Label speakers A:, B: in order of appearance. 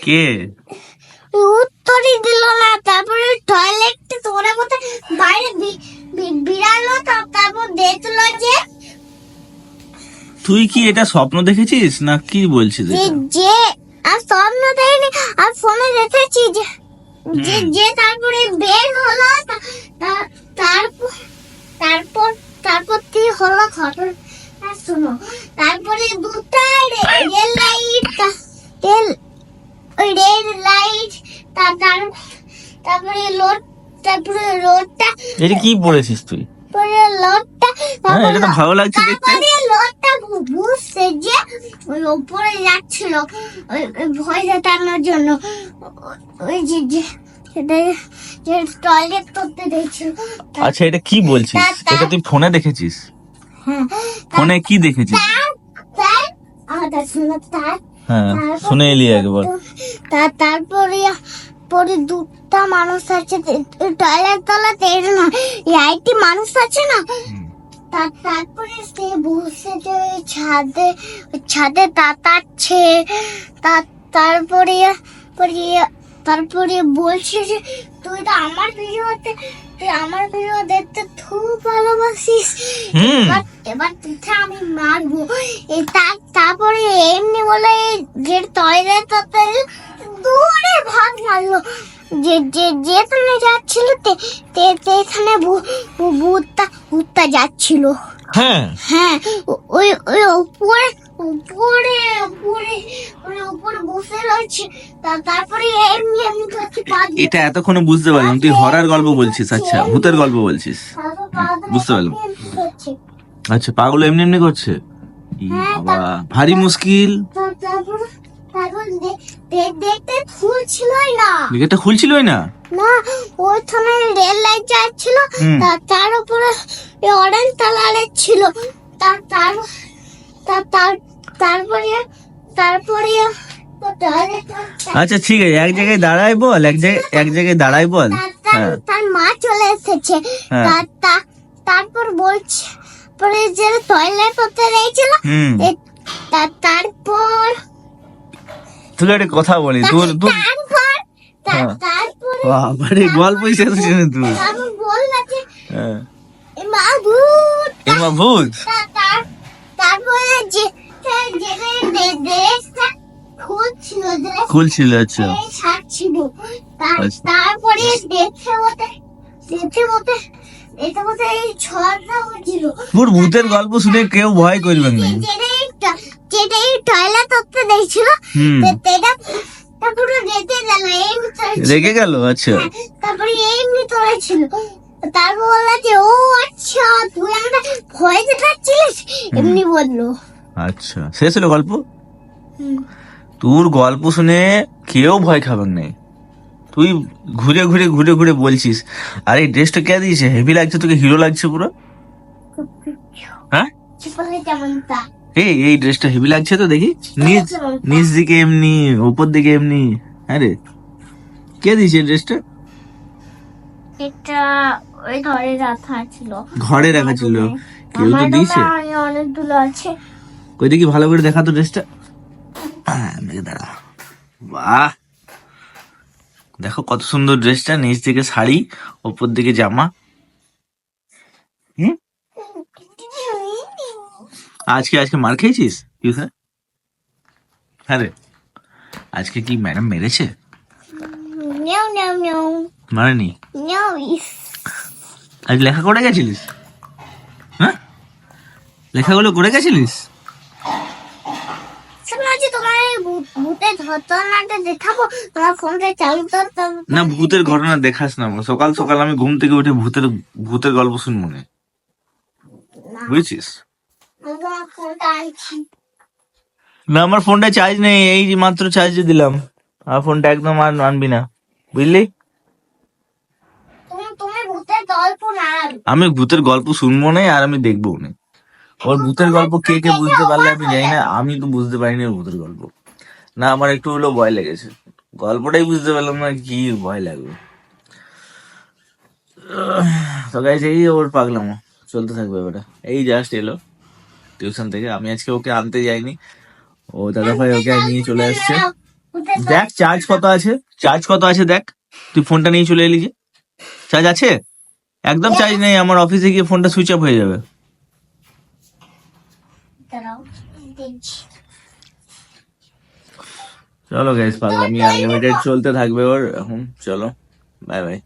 A: কে?
B: উত্তরই দিল না। তারপরে টয়লেটে তোরা কোথায় বাইরে বিড়ালো, তারপর দেখলো যে
A: তুই কি এটা স্বপ্ন দেখেছিস না কি বলছিস?
B: যে আর স্বপ্ন দেয়নি, আর ফোনে দেখেছি যে যে তারপরে বের হলো। তারপর তারপর তারপর কি হলো ঘটনা শোনো। তারপরে দুটা রেল লাইট, রেল লাইট, তারপরে রোডটা।
A: এটা কি পড়েছিস তুই?
B: লোডটা,
A: এটা তো ভালো লাগছে দেখতে।
B: লোডটা বুঝছে যে ওই উপরে যাচ্ছিল ওই ভয় জানানোর জন্য। ওই যে টয়লেট করতে দিয়েছিল।
A: আচ্ছা, এটা কি বলছিস? এটা তুই ফোনে দেখেছিস?
B: হ্যাঁ।
A: ফোনে কি দেখেছিস? হ্যাঁ, শুনে এলি একবার।
B: তারপরে দুটা মানুষ আছে টয়লেট তলাতে, না আইটি মানুষ আছে না। তারপরে সে বসে যে ছাদে তাতাচ্ছে। তারপরে বলছে যে তুই তো আমার ভিডিও দেখতে খুব ভালোবাসিস, এবার তুই আমি মারবো। তারপরে এমনি বলে যে টয়লেট দূরে ভাগ মারলো। যেখানে যাচ্ছিল এখানে ভূতটা যাচ্ছিল।
A: হ্যাঁ
B: হ্যাঁ, ওই উপরে উপরে উপরে উপরে বসে রয়েছে। তারপরে এমনি এমনি করছে।
A: এটা এতক্ষণে বুঝতে পারলাম তুই হরর গল্প বলছিস। আচ্ছা, ভূতের গল্প বলছিস, বুঝতে পারলাম। আচ্ছা, পাগল এমনি এমনি করছে। বাবা, ভারী মুশকিল।
B: দেখতে খুলছিলই না।
A: গেটটা খুলছিলই না।
B: না, ওইখানে রেল লাইট যাচ্ছিল, তার উপরে অরেঞ্জ কালারের ছিল। তারপরে
A: আচ্ছা ঠিক আছে, এক জায়গায় দাঁড়াই বল, এক জায়গায় দাঁড়াই বল।
B: তার মা চলে এসেছে। তারপর বলছে পরে যে টয়লেট করতে গিয়েছিল। তারপর
A: তুই একটা কথা বলি, তারপরে গল্পই শেষ হচ্ছে না তুই। মা ভূত।
B: তারপরে
A: খুলছিল। আচ্ছা,
B: তারপরে দেখতে এই ঝড়টা হচ্ছিল।
A: ভূতের গল্প শুনে কেউ ভয় করবে না।
B: যেটাই টয়লেট করতে দিয়েছিল পুরো
A: রেগে গেল। আচ্ছা,
B: তারপরে এমনি তোলেছিল। তারপর বললো যে ও আচ্ছা তুই আমাকে ভয় দেখাচ্ছিলিস, এমনি বললো।
A: আচ্ছা, শেষ হলো গল্প। তোর গল্প শুনে কেউ ভয় খাবার নেই। তুই ঘুরে ঘুরে ঘুরে ঘুরে বলছিস। আর এই ড্রেসটা কে দিয়েছে? হেভি লাগছে, তোকে হিরো লাগছে পুরো। হ্যাঁ, এই ড্রেসটা হেভি লাগছে তো দেখি। নিচ দিকে এমনি, উপর দিকে এমনি। হ্যাঁ রে, কে দিয়েছে ড্রেসটা?
B: এটা ওই ঘরে রাখা ছিল।
A: ঘরে রাখা ছিল? কেউ তো দিয়েছে।
B: অনেকগুলো আছে।
A: কই দেখি ভালো করে দেখা তো ড্রেসটা। দাঁড়া, বাহ, দেখো কত সুন্দর ড্রেসটা। নিচ দিকে শাড়ি, উপর দিকে জামা। আজকে মার খেয়েছিস টিউশন? হ্যাঁ রে, আজকে কি ম্যাডাম মেরেছে? মারেনি? আজ লেখা করে গেছিলিস? হ্যাঁ, লেখাগুলো করে গেছিলিস? না, ভূতের ঘটনা দেখাস না। সকাল সকাল আমি ঘুম থেকে উঠে ভূতের গল্প শুনবো না, বুঝছিস? না, আমার ফোনটা চার্জ নেই, এই মাত্র চার্জ দিলাম। আর ফোনটা একদম আর আনবি না, বুঝলি? আমি ভূতের গল্প শুনবো না, আর আমি দেখবো না। ওর ভূতের গল্প কে কে বুঝতে পারলে আমি জানি না, আমি তো বুঝতে পারিনি ওর ভূতের গল্প। না, আমার একটু হলেও ভয় লেগেছে। গল্পটাই বুঝতে পারলাম না, কি ভয় লাগবে। তো গাইস, এই ওর পাগলামো চলতে থাকবে এবারে। এই জাস্ট এলো টিউশন থেকে। আমি আজকে ওকে আনতে যাইনি, ও দাদা ভাই ওকে নিয়ে চলে আসছে।
B: কোথায়
A: দেখ চার্জ কত আছে, চার্জ কত আছে দেখ। তুই ফোনটা নিয়ে চলে এলি যে, চার্জ আছে? একদম চার্জ নেই, আমার অফিসে গিয়ে ফোনটা সুইচ অফ হয়ে যাবে।
B: দাঁড়াও, দেখছি।
A: চলো গাইস, পাগলামি আনলিমিটেড চলতে থাকবে ওর এখন। চলো, বাই বাই।